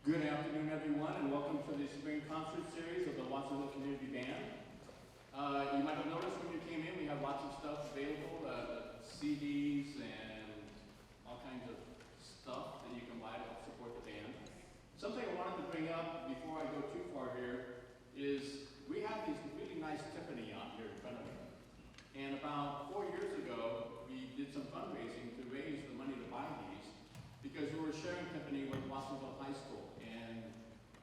Good afternoon, everyone, and welcome to the spring concert series of the Watsonville Community Band. You might have noticed when you came in, we have lots of stuff available, CDs and all kinds of stuff that you can buy to help support the band. Something I wanted to bring up before I go too far here is we have these really nice Tiffany on here in front of me. And about 4 years ago, we did some fundraising to raise the money to buy these because we were sharing Tiffany with Watsonville High School.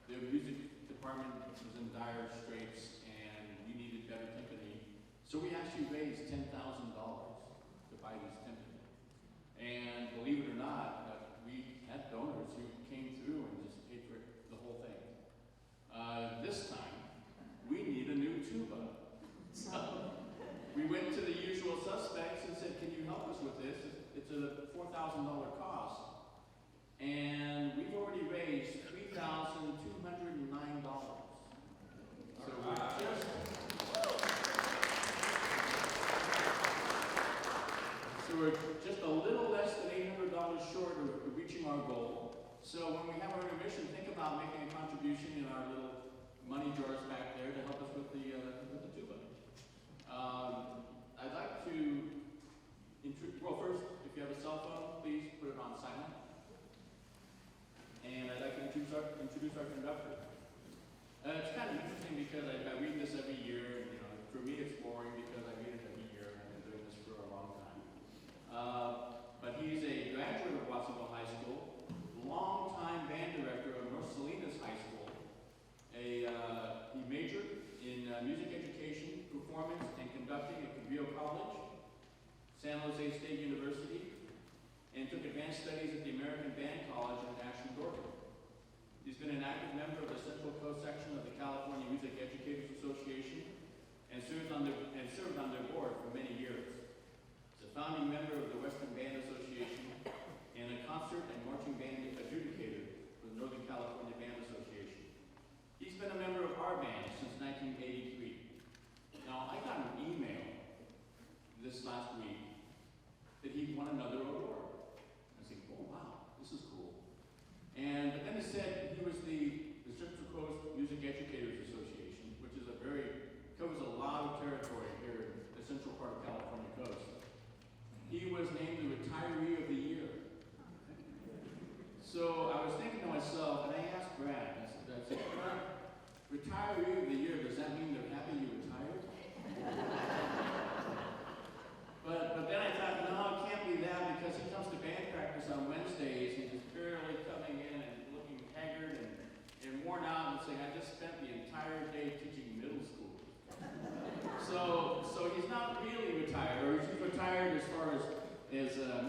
The music department was in dire straits and we needed better timpani. So we actually raised $10,000 to buy these timpani. And believe it or not, we had donors who came through and just paid for the whole thing. This time, we need a new tuba. So we went to the usual suspects and said, can you help us with this? It's a $4,000 cost. And we've already raised $3,209. So we're just a little less than $800 short of reaching our goal. So when we have our intermission, think about making a contribution in our little money jars back there to help us with the tuba. I'd like to well, first, if you have a cell phone, please put it on silent. And I'd like to introduce our conductor. It's kind of interesting because I read this every year, and for me it's boring because I read it every year, and I've been doing this for a long time. But he's a graduate of Watsonville High School, longtime band director of North Salinas High School. He majored in music education, performance, and conducting at Convivial College, San Jose State University, and took advanced studies at the American Band College in Ashland, Oregon. He's been an active member of the Central Coast section of the California Music Educators Association and served on their board for many years. He's a founding member of the Western Band Association and a concert and marching band adjudicator for the Northern California Band Association. He's been a member of our band since 1983. Now, I got an email this last week that he won another award. Oh wow, this is cool. But then it said he was the Central Coast Music Educators Association, which is covers a lot of territory here in the central part of California coast. He was named the Retiree of the Year. So I was thinking to myself, and I asked Brad, I said, Brad, Retiree of the Year, does that mean they're happy you retired? But then I thought, no, it can't be that because he comes to band practice on Wednesdays and he's barely coming in and looking haggard and worn out and saying, I just spent the entire day teaching middle school. So he's not really retired, or he's retired as far as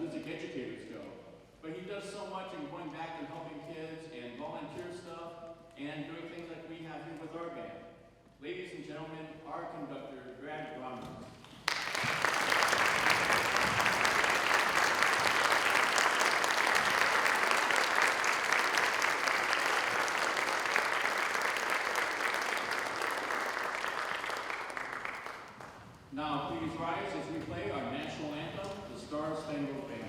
music educators go. But he does so much in going back and helping kids and volunteer stuff and doing things like we have here with our band. Ladies and gentlemen, our conductor, Gronroos. Now, please rise as we play our national anthem, the Star-Spangled Banner.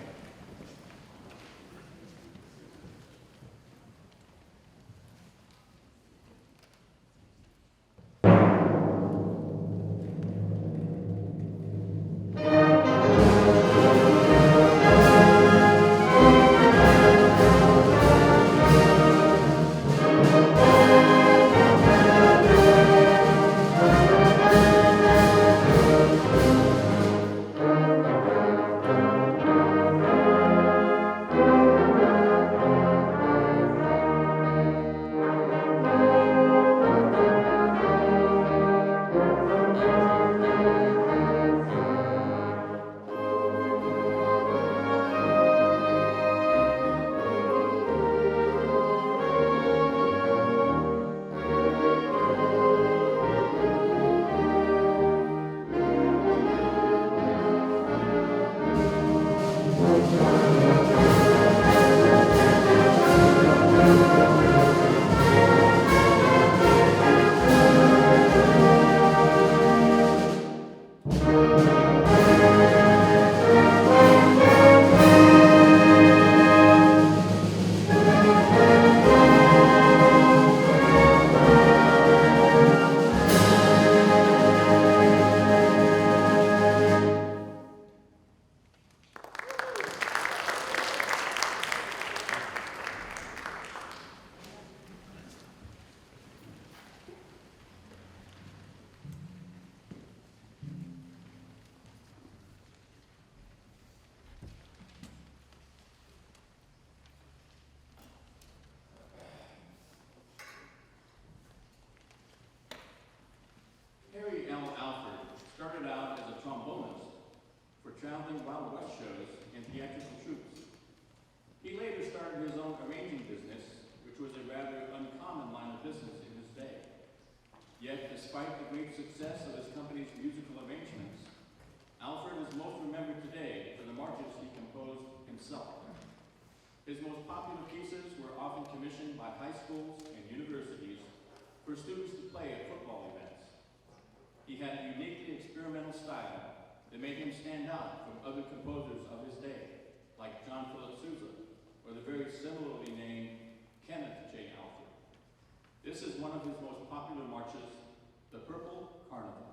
great success of his company's musical arrangements, Alfred is most remembered today for the marches he composed himself. His most popular pieces were often commissioned by high schools and universities for students to play at football events. He had a uniquely experimental style that made him stand out from other composers of his day, like John Philip Sousa, or the very similarly named Kenneth J. Alfred. This is one of his most popular marches, the Purple Carnival.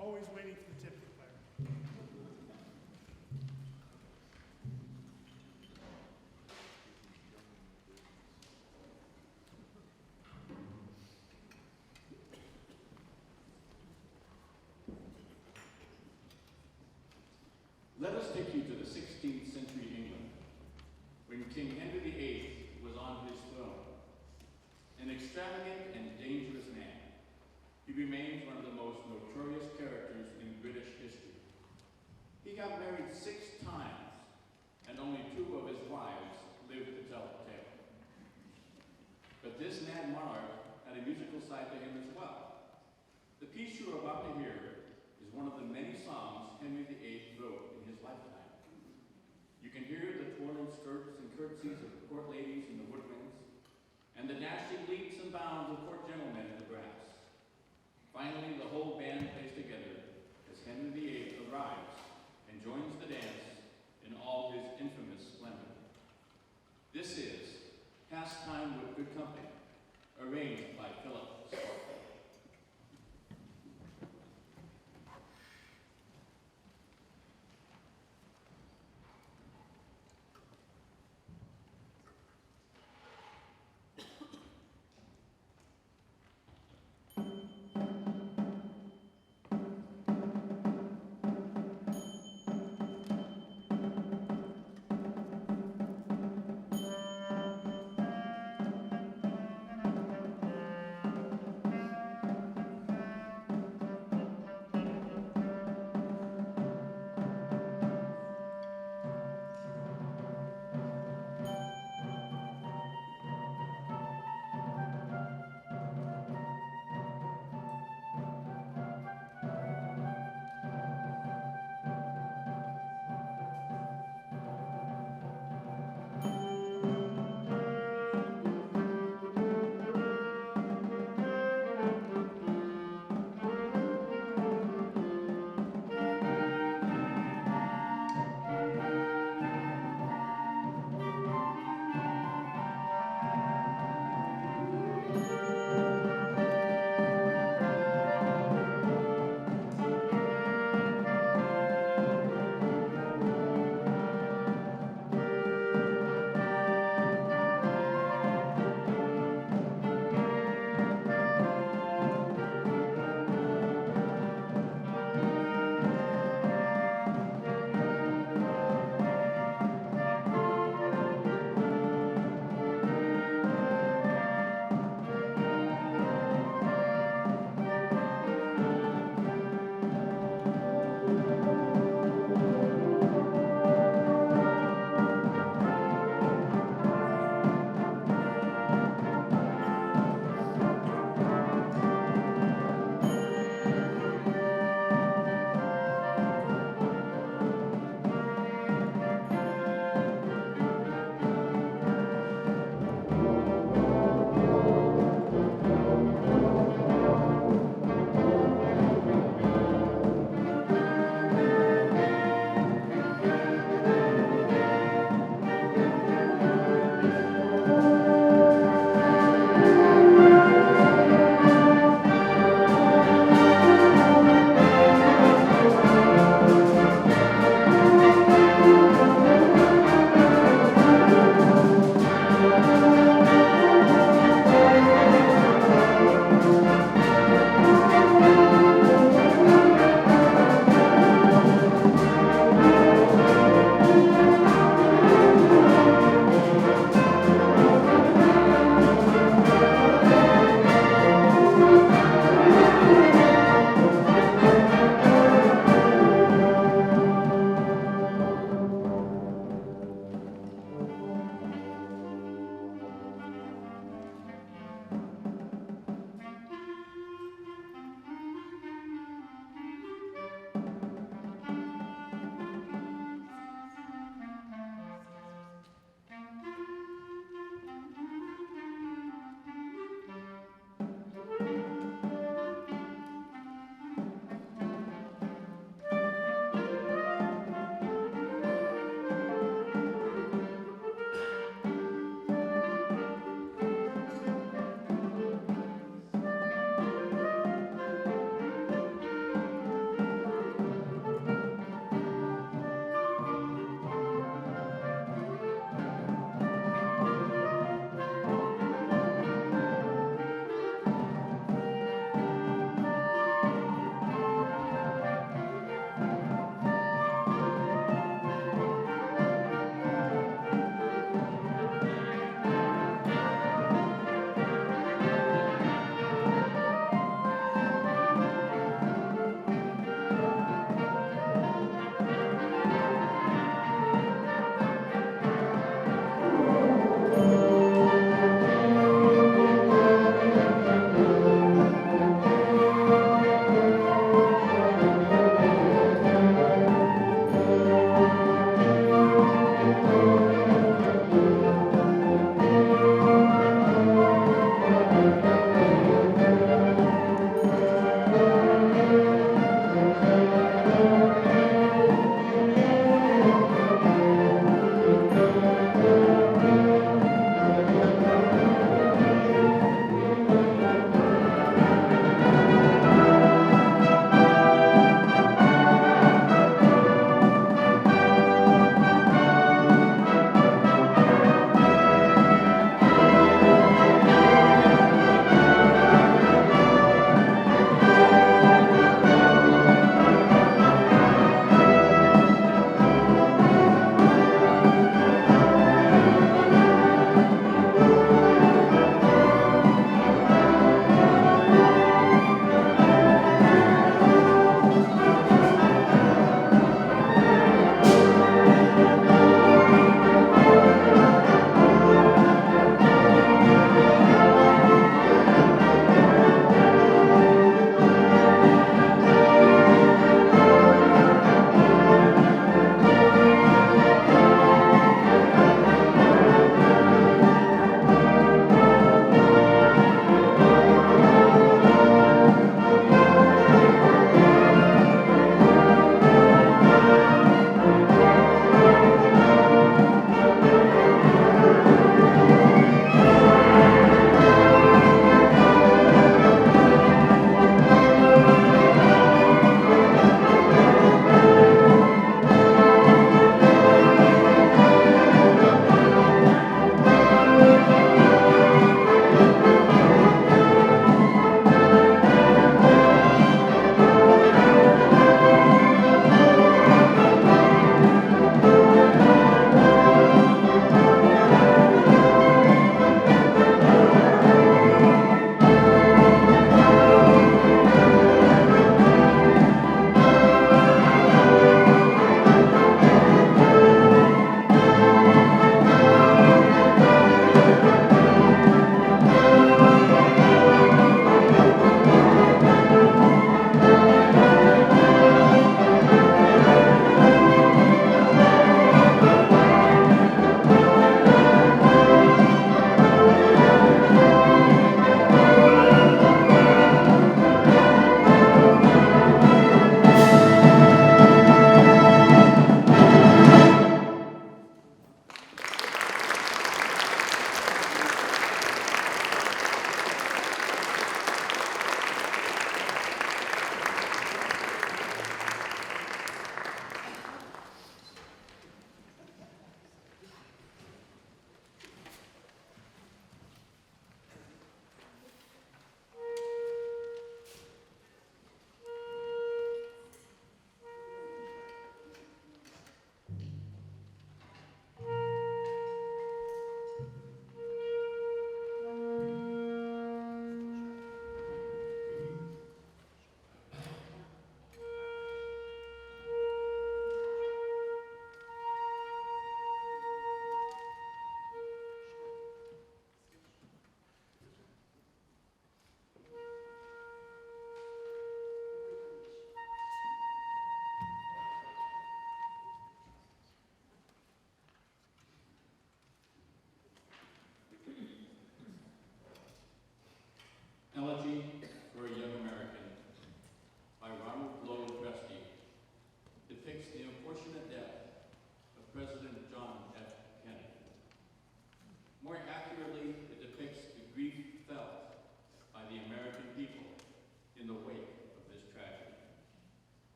Always waiting for the tip to fire. Let us take you to the 16th century England, when King Henry VIII was on his throne. An extravagant and dangerous man, he remains one of the most notorious characters in British history. He got married 6 times, and only 2 of his wives lived to tell the tale. But this mad monarch had a musical side to him as well. The piece you are about to hear is one of the many songs Henry VIII wrote in his lifetime. You can hear the twirling skirts and curtsies of the court ladies in the woodwinds, and the dashing leaps and bounds of court gentlemen in the brass. Finally, the whole band plays together as Henry VIII arrives and joins the dance in all his infamous splendor. This is Pastime with Good Company, arranged by Philip Sparkle.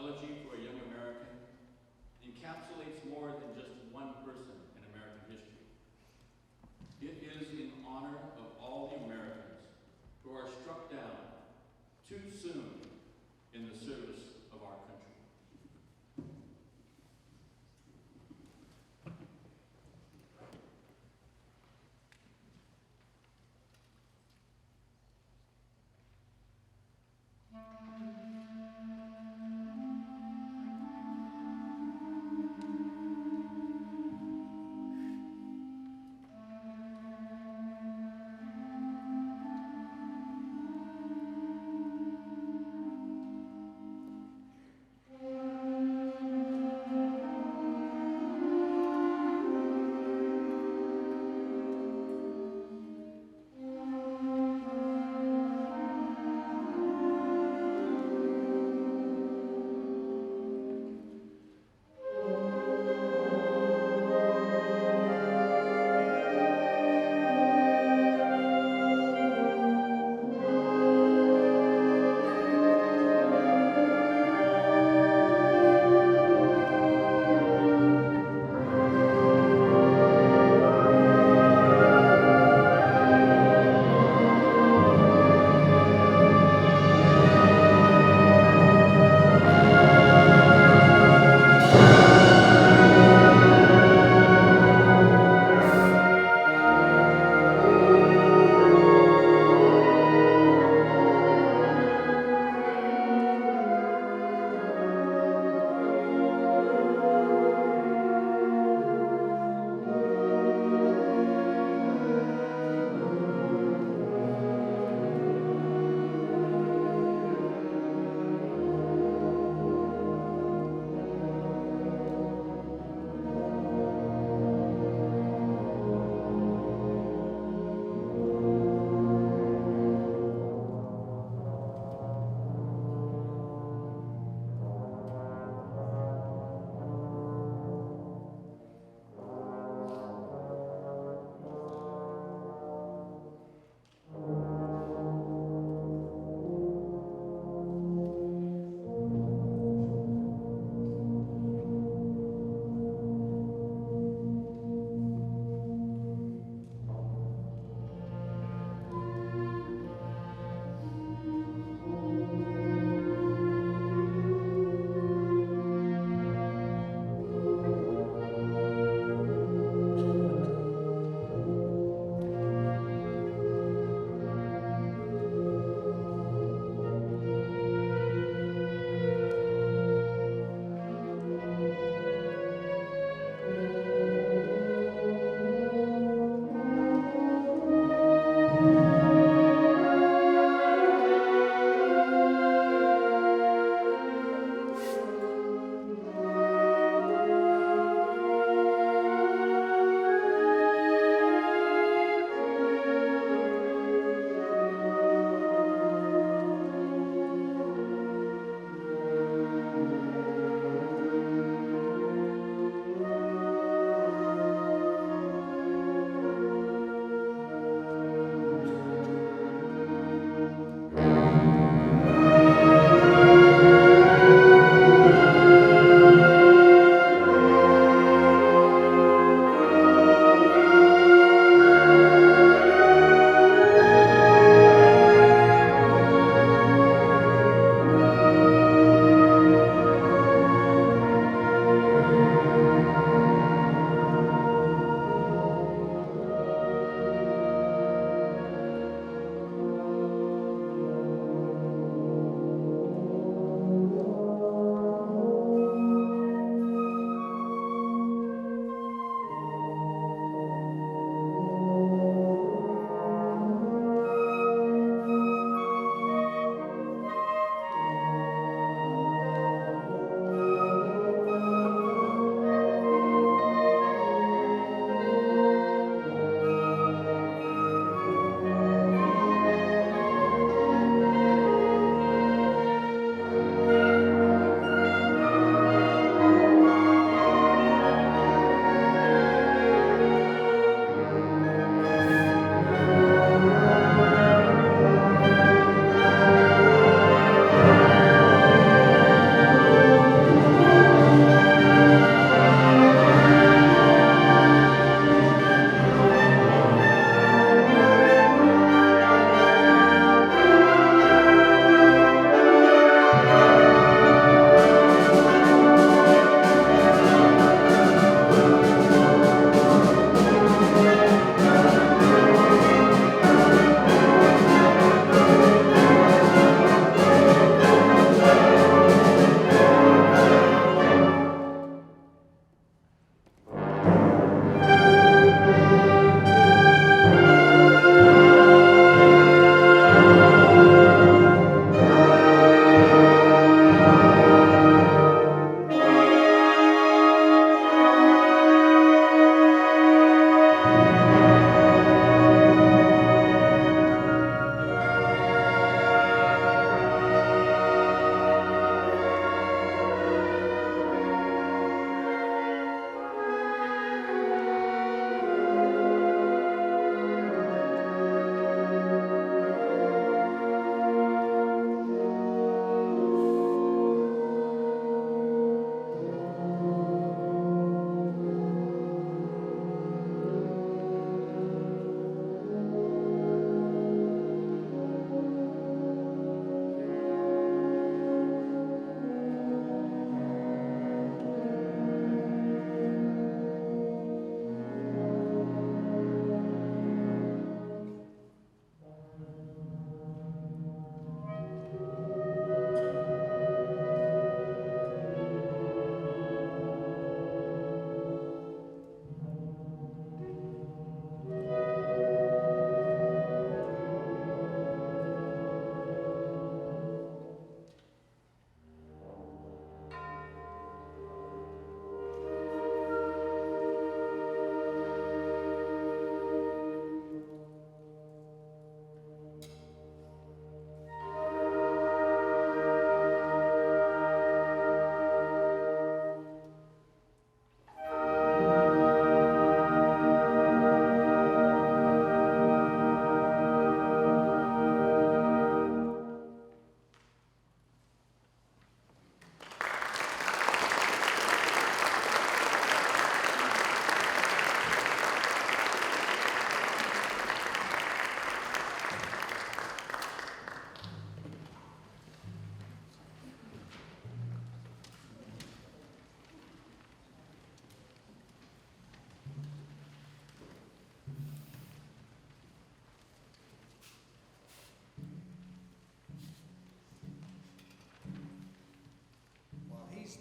Elegy for a Young American encapsulates more than just one person in American history. It is in honor of all the Americans who are struck down too soon in the service of our country.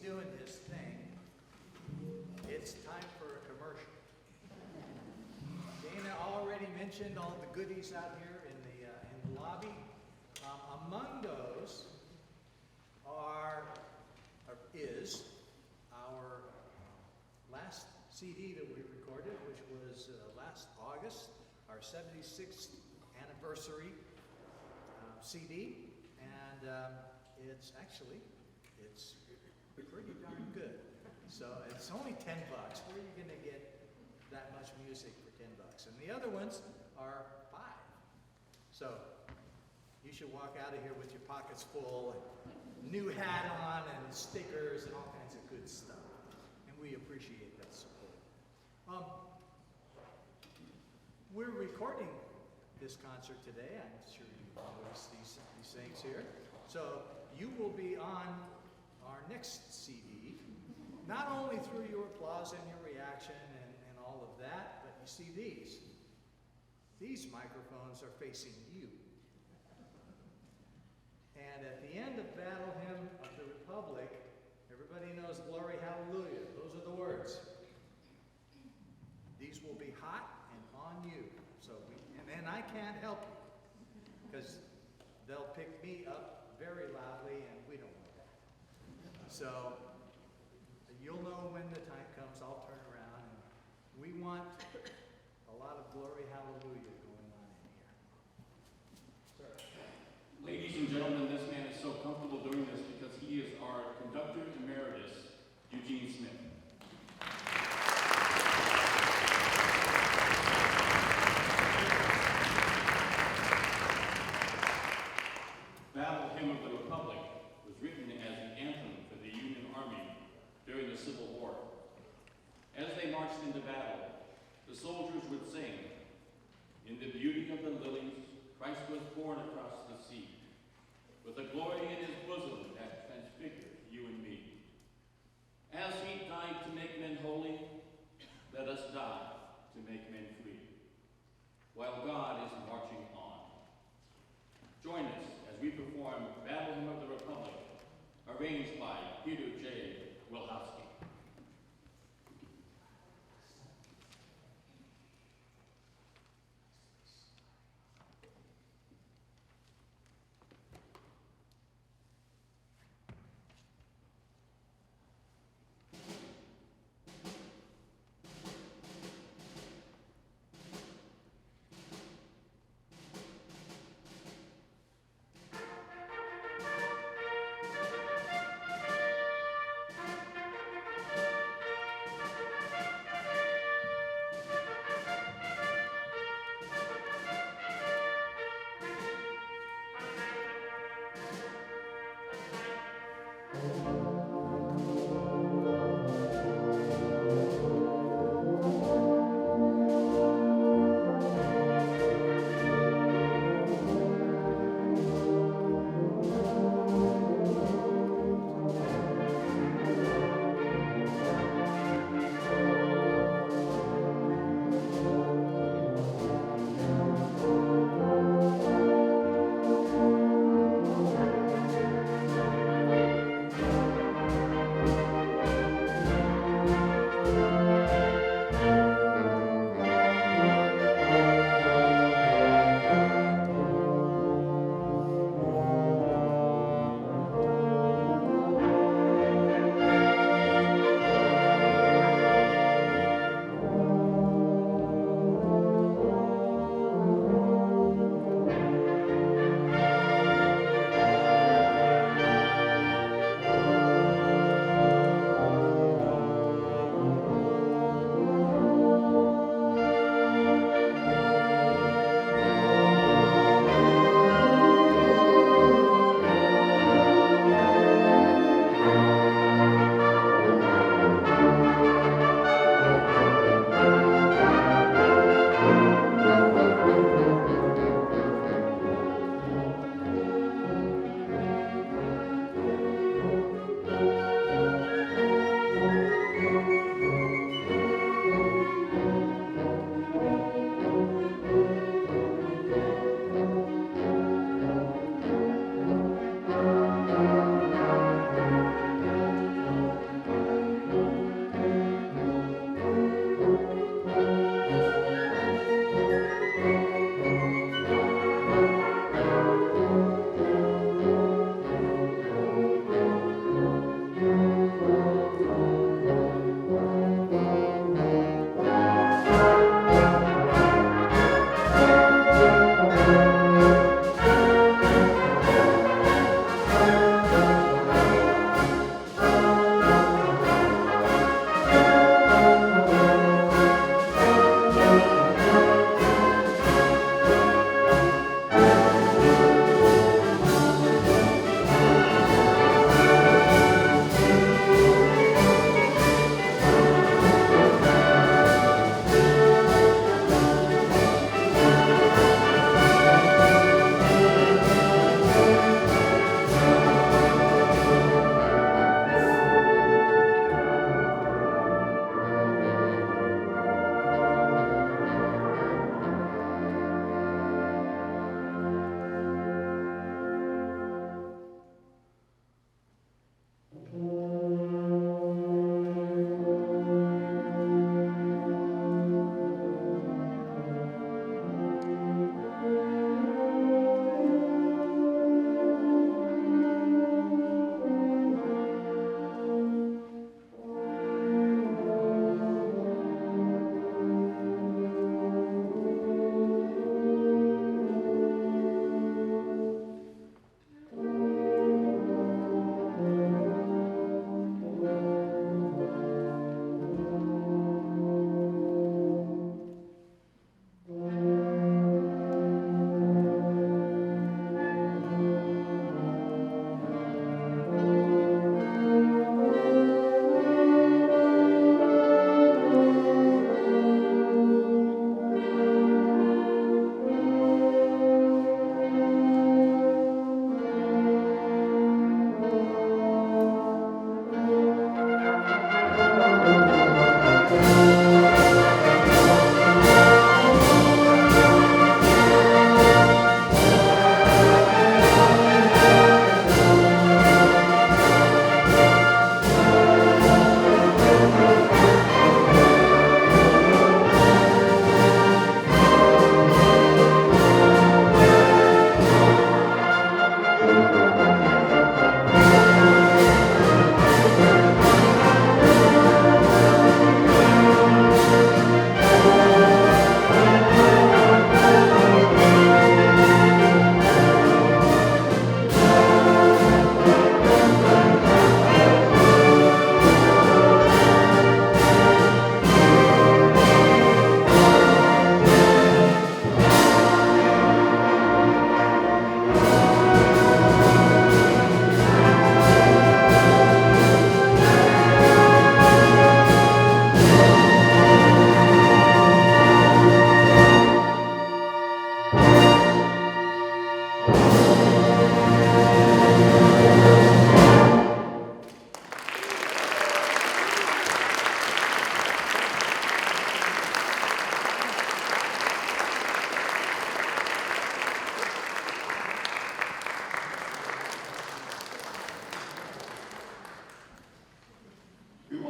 doing his thing, it's time for a commercial. Dana already mentioned all the goodies out here in the lobby. Among those is our last CD that we recorded, which was last August, our 76th anniversary CD, and it's pretty darn good. So it's only $10. Where are you going to get that much music for $10? And the other ones are $5. So you should walk out of here with your pockets full, and new hat on, and stickers, and all kinds of good stuff. And we appreciate that support. We're recording this concert today. I'm sure you noticed these things here. So you will be on our next CD, not only through your applause and your reaction and all of that, but you see these microphones are facing you. And at the end of Battle Hymn of the Republic, everybody knows Glory Hallelujah. Those are the words. These will be hot and on you. So and I can't help you, because they'll pick me up very loudly, and we don't want that. So you'll know when the time comes. I'll turn around, and we want a lot of Glory Hallelujah going on in here. Sir. Ladies and gentlemen, this man is so comfortable doing this because he is our conductor emeritus, Eugene Smith. Battle Hymn of the Republic was written as an anthem for the Union Army during the Civil War. As they marched into battle, the soldiers would sing, "In the beauty of the lilies, Christ was born across the sea, with a glory in his bosom that transfigured you and me. As he died to make men holy, let us die to make men free, while God is marching on." Join us as we perform Battle Hymn of the Republic, arranged by Peter J. Wilhowski.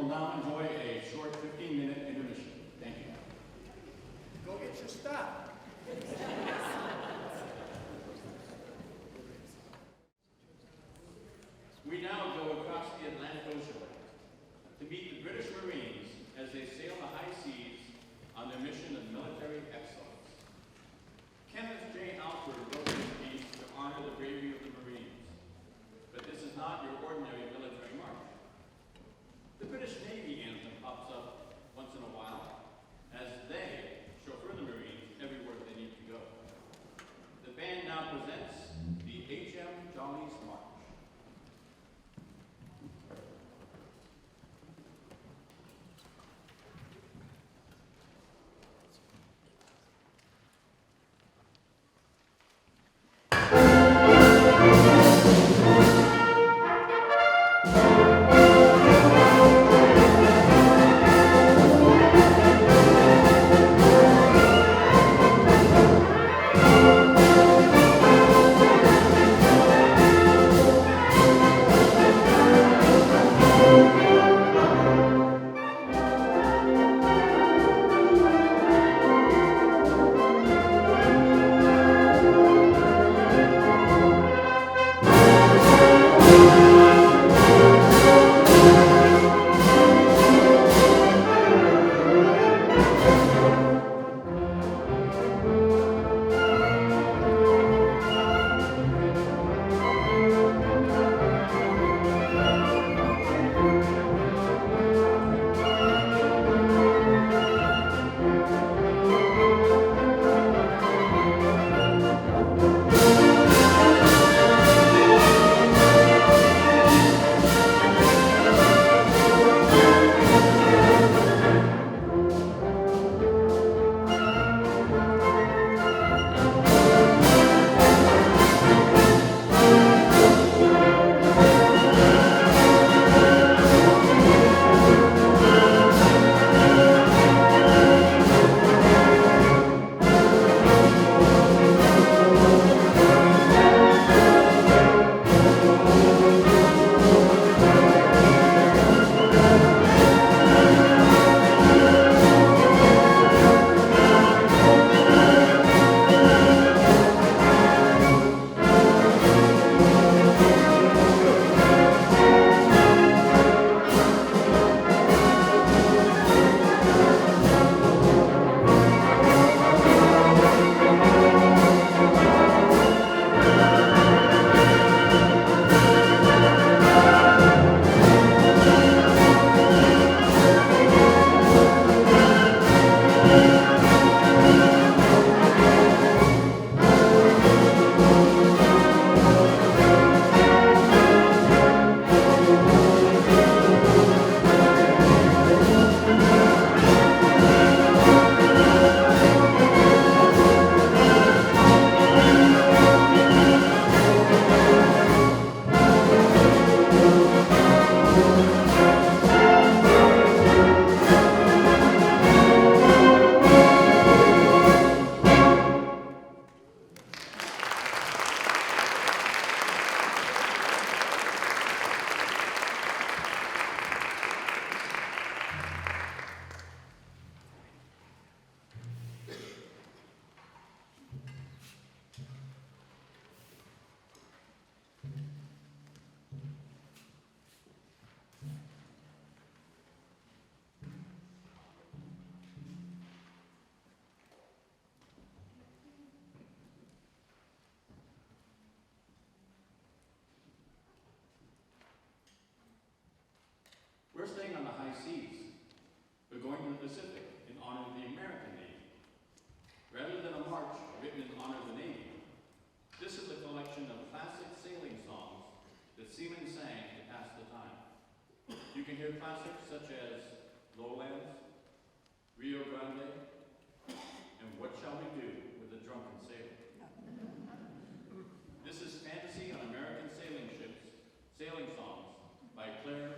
now enjoy a short 15-minute intermission. Thank you. Go get your stuff. We now go across the Atlantic Ocean to meet the British Marines as they sail the high seas on their mission of military excellence. Kenneth J. Alford wrote this piece to honor the bravery of the Marines, but this is not your ordinary military march. The British Navy anthem pops up once in a while as they chauffeur the Marines everywhere they need to go. The band now presents the H.M. Jolly's March. We're staying on the high seas. We're going to the Pacific in honor of the American Navy. Rather than a march written in honor of the Navy, this is a collection of classic sailing songs that seamen sang to pass the time. You can hear classics such as Lowlands, Rio Grande, and What Shall We Do with a Drunken Sailor. This is Fantasy on American Sailing Ships, Sailing Songs by Gronroos.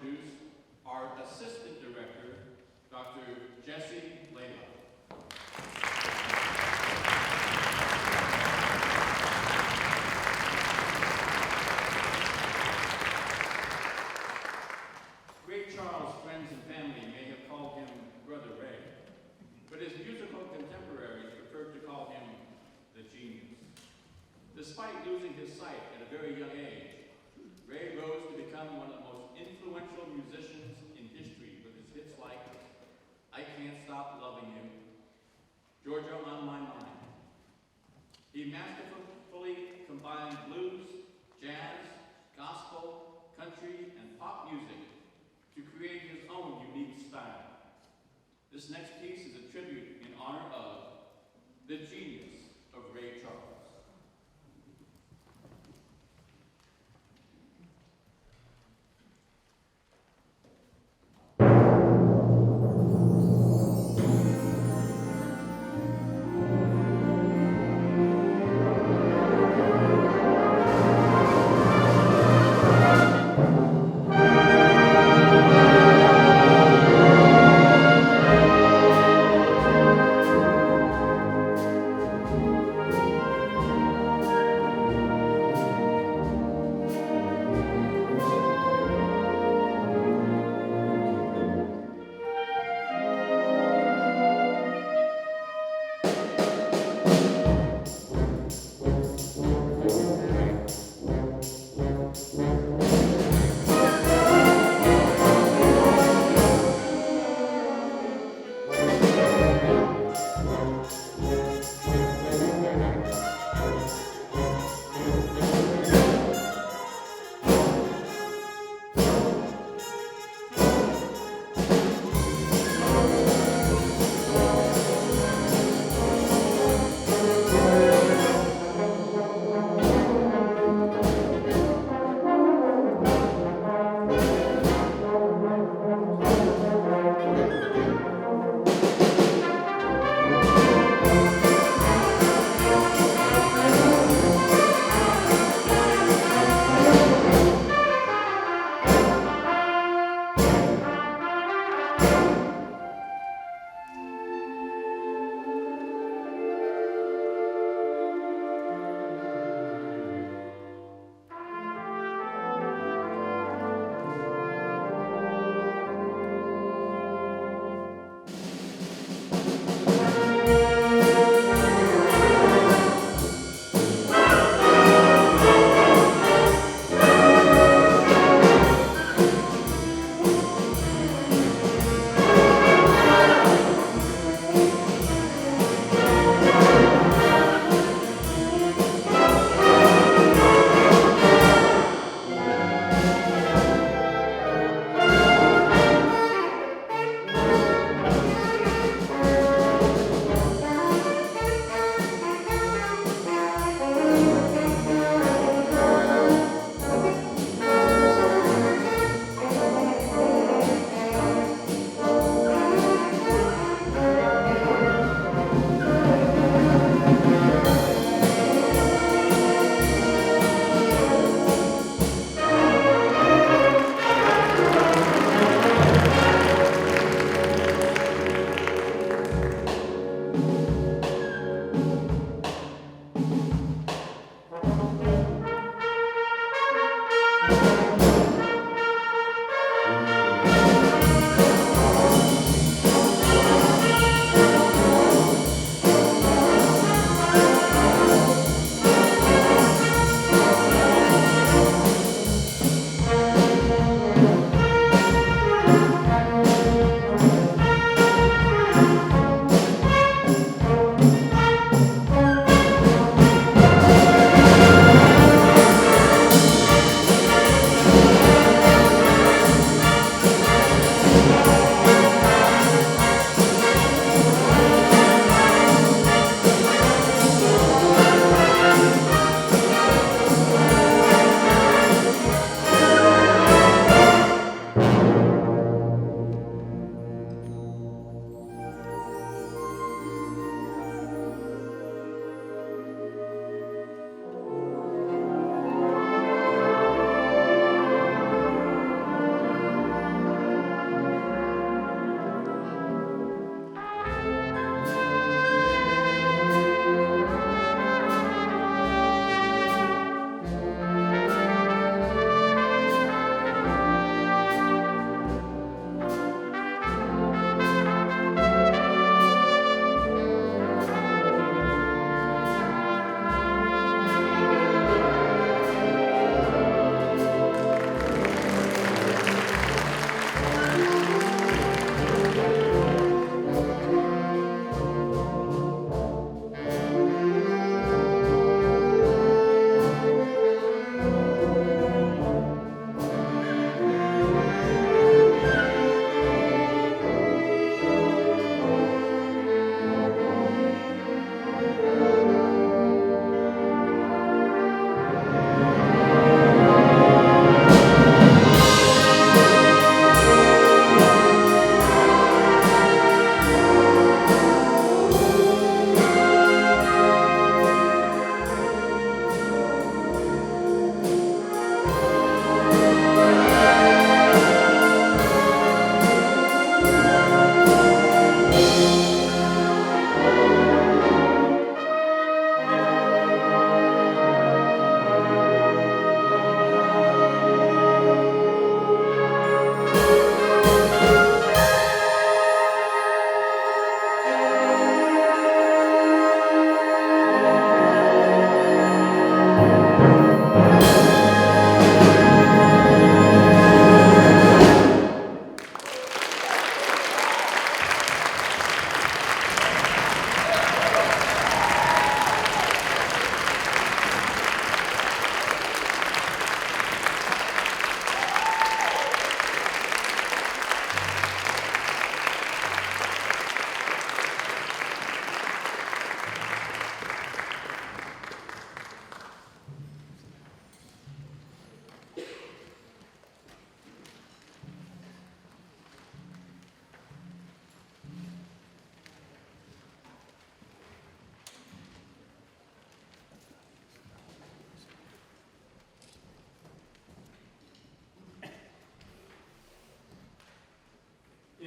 introduce our Assistant Director, Dr. Jesse Layla. Ray Charles' friends and family may have called him Brother Ray, but his musical contemporaries preferred to call him the Genius. Despite losing his sight at a very young age, Ray rose to become one of the most influential musicians in history with his hits like I Can't Stop Loving You, Georgia on My Mind. He masterfully combined blues, jazz, gospel, country, and pop music to create his own unique style. This next piece is a tribute in honor of the genius of Ray Charles.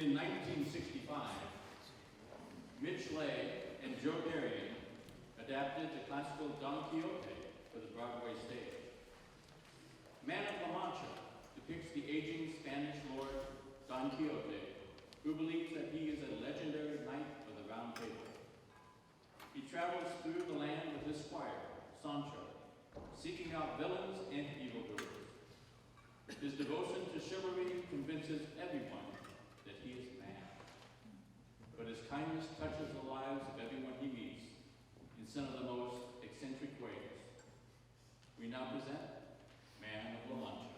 In 1965, Mitch Leigh and Joe Darian adapted the classical Don Quixote for the Broadway stage. Man of La Mancha depicts the aging Spanish lord Don Quixote, who believes that he is a legendary knight of the Round Table. He travels through the land with his squire, Sancho, seeking out villains and evildoers. His devotion to chivalry convinces everyone that he is mad. But his kindness touches the lives of everyone he meets in some of the most eccentric ways. We now present Man of La Mancha.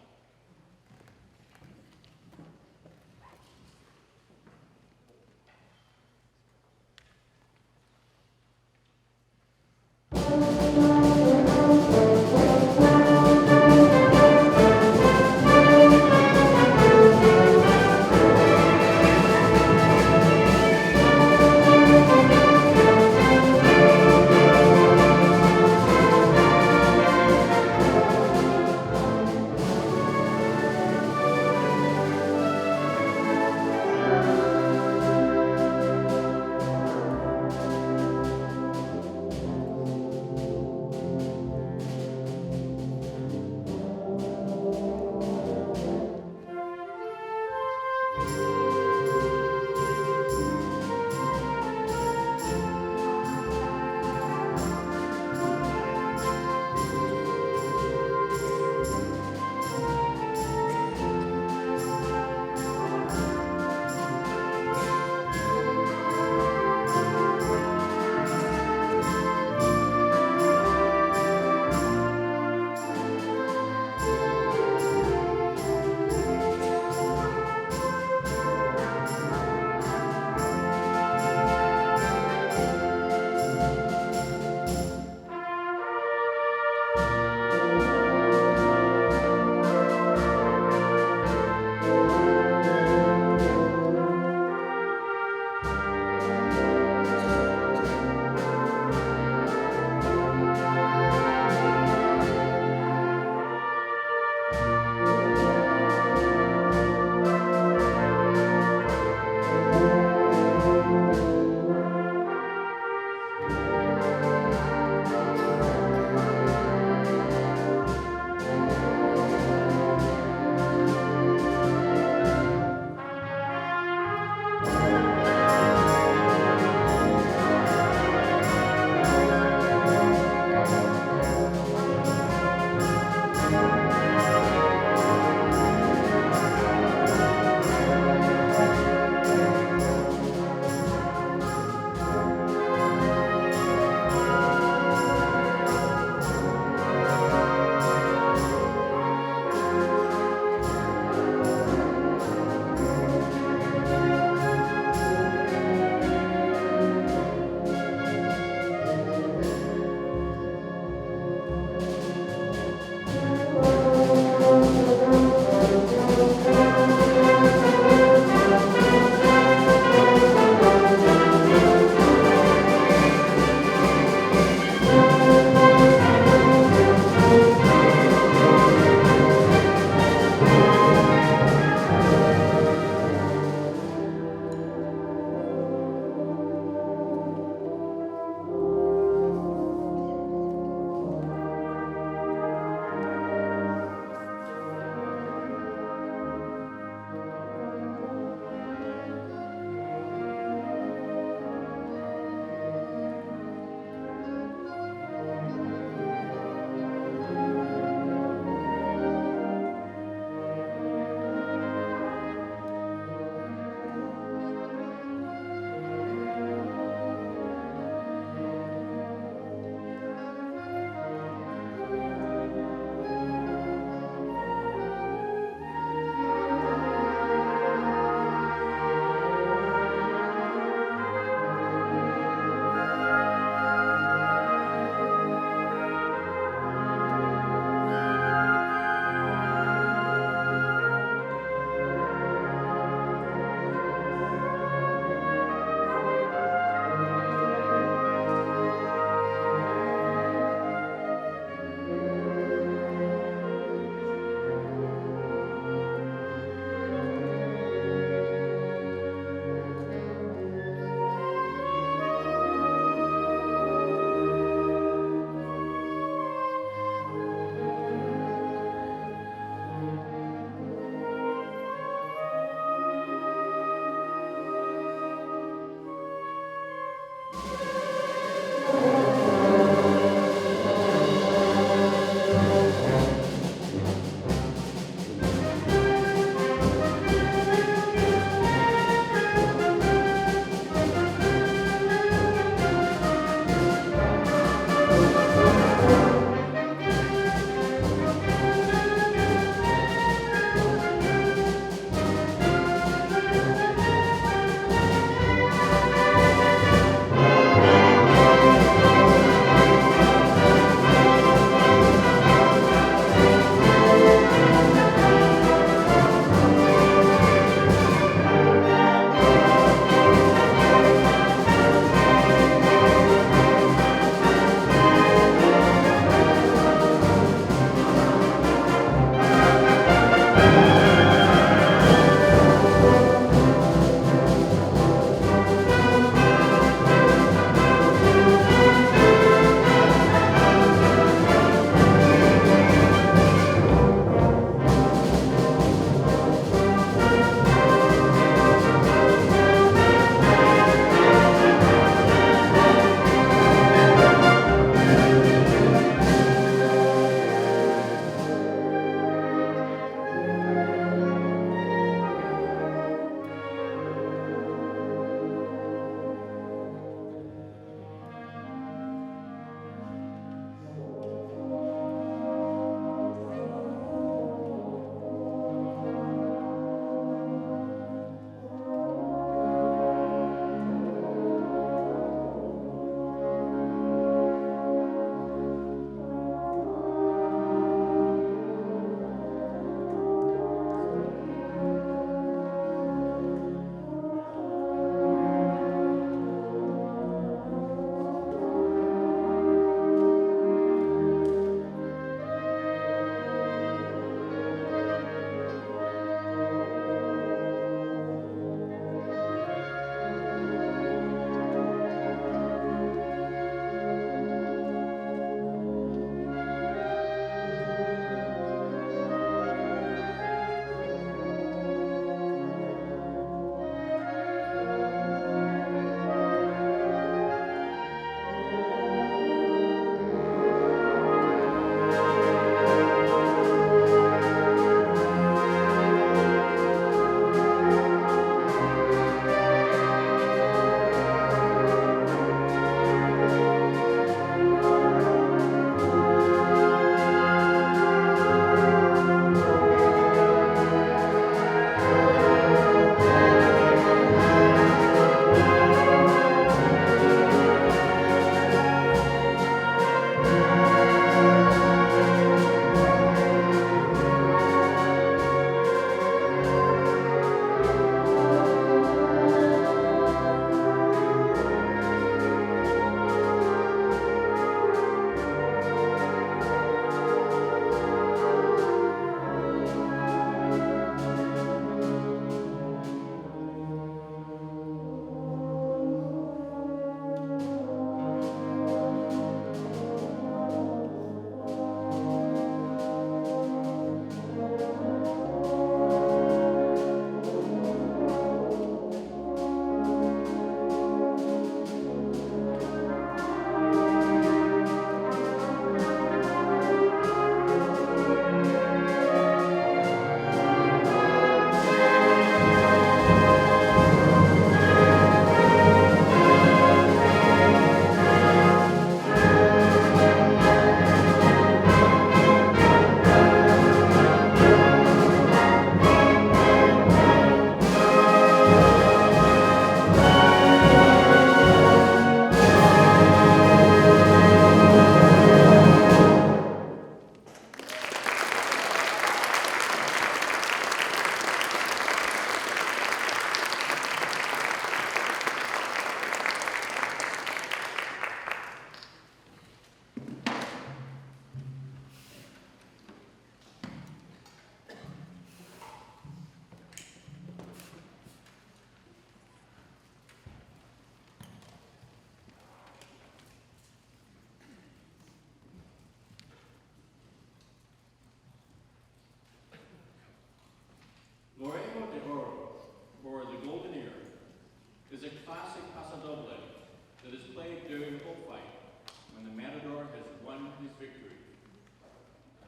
his victory.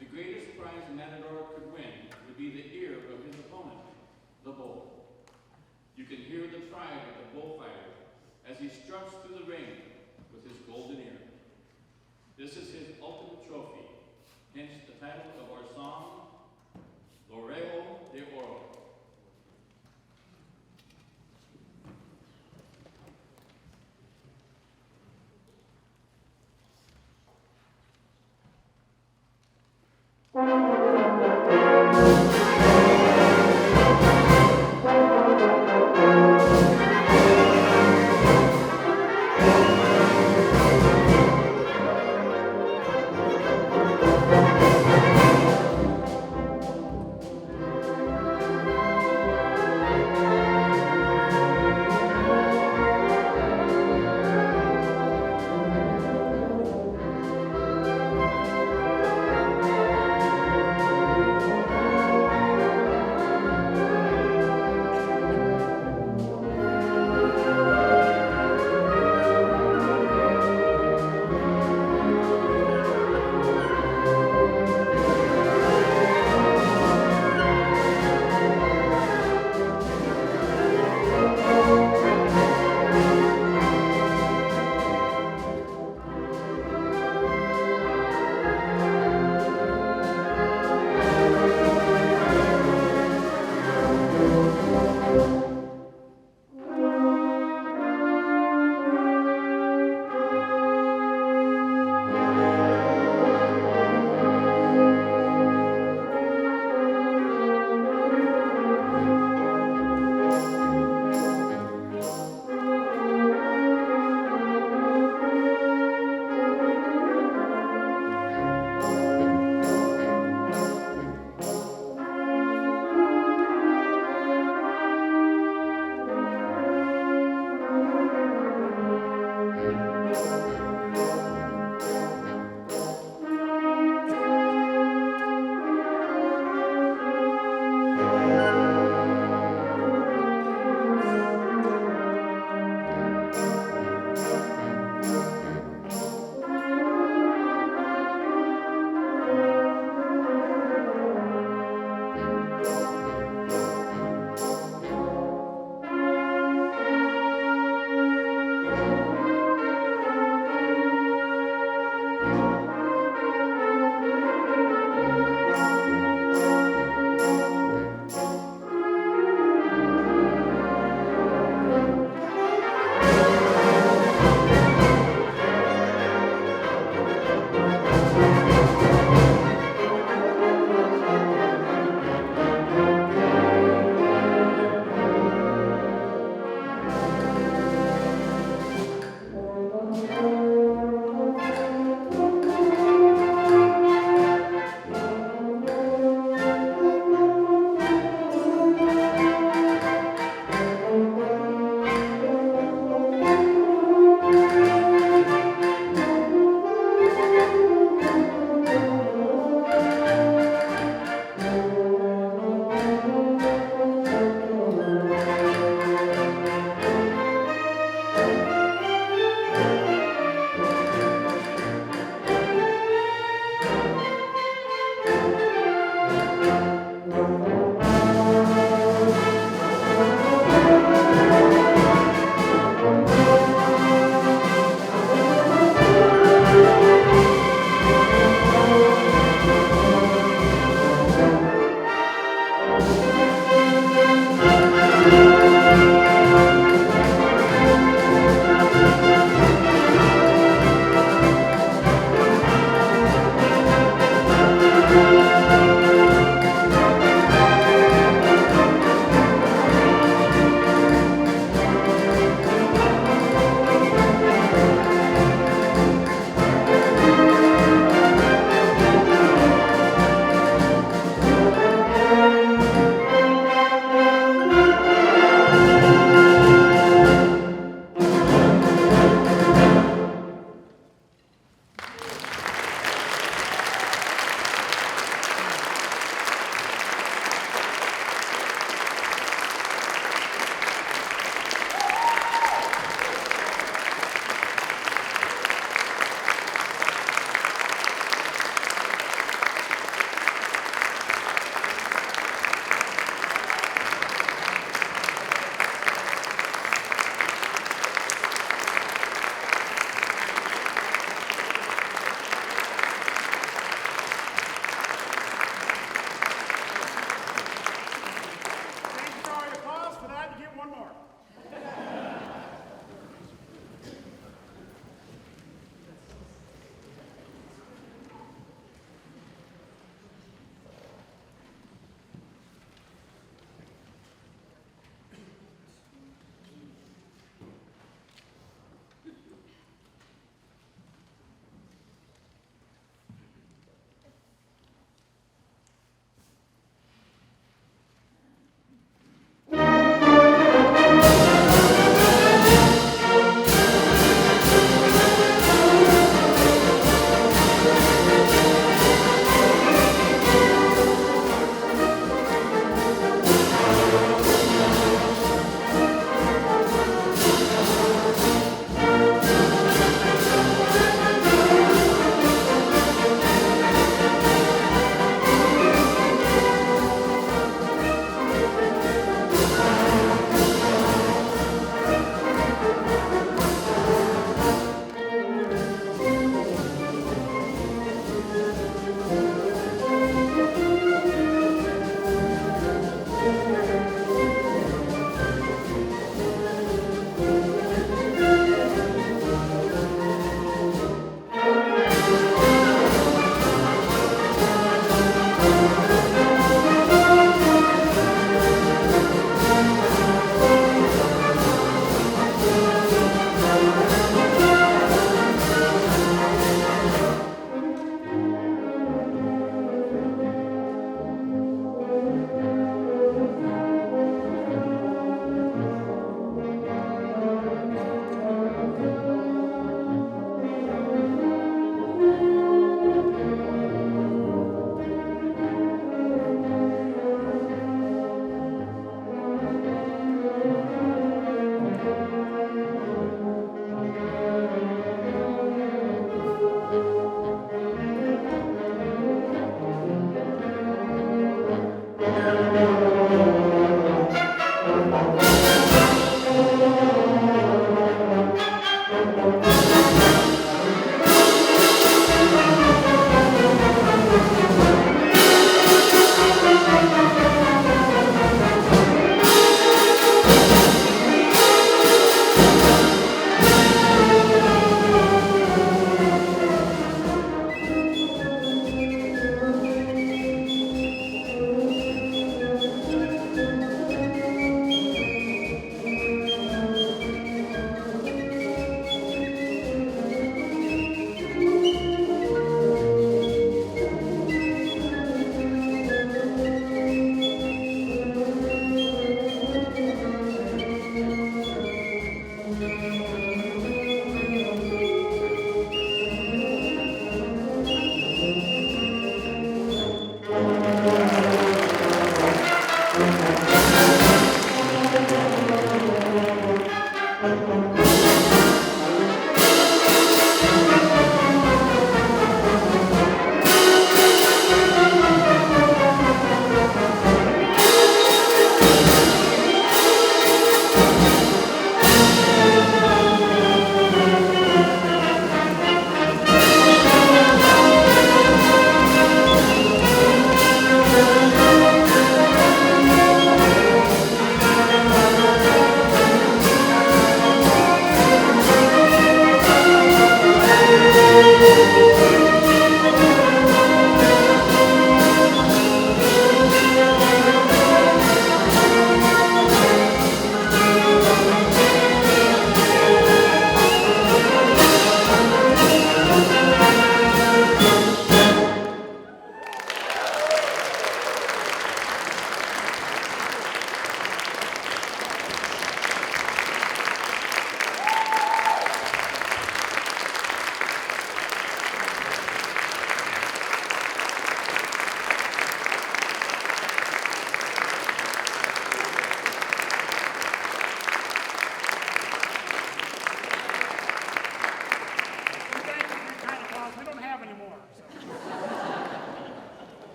The greatest prize a matador could win would be the ear of his opponent, the bull. You can hear the pride of the bullfighter as he struts through the ring,